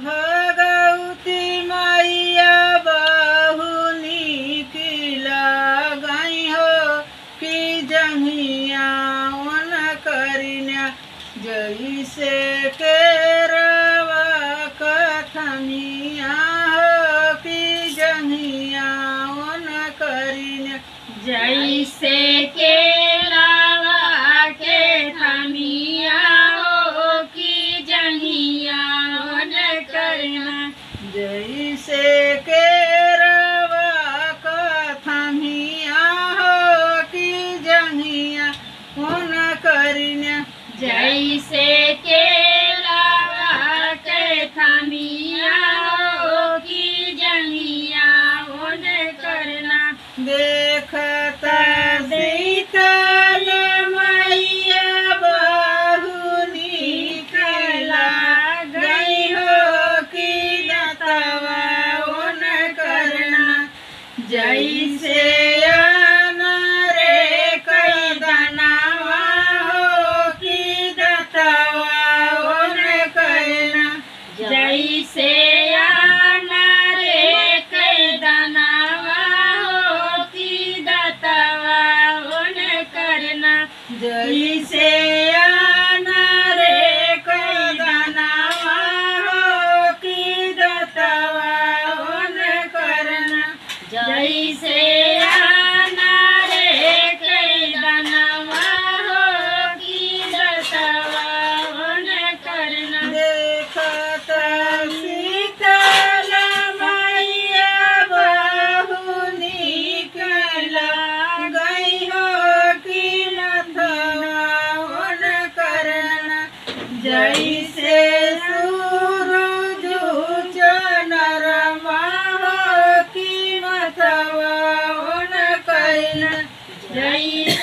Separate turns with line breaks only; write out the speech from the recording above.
भगवती मैया बहु नीक लागई हो कि जहिया वन करिना जैसे केरवा कथमिया हो कि जहिया वन करिना
जैसे केलावा के थमिया हो कि जहिया वन करना
जैसे केरवा कथमिया हो कि जहिया वन करिना
जैसे केलावा के थमिया हो कि जहिया वन करना
देखता शीतल मैया बहु नीक लागई हो कि दतवा वन करना जैसे अनरे कई दनवा हो कि दतवा वन करना
जैसे अनारे कई दनावा हो कि दतवा वन करना
जैसे अनरे कई दनवा हो कि दतवा वन करना
जैसे अनारे कई दनावा हो कि दतवा वन करना
देखता शीतल मैया बहु नीक लागई हो कि नथवा वन करना जैसे सूरज चनरमा हो कि नथवा वन करना
जैसे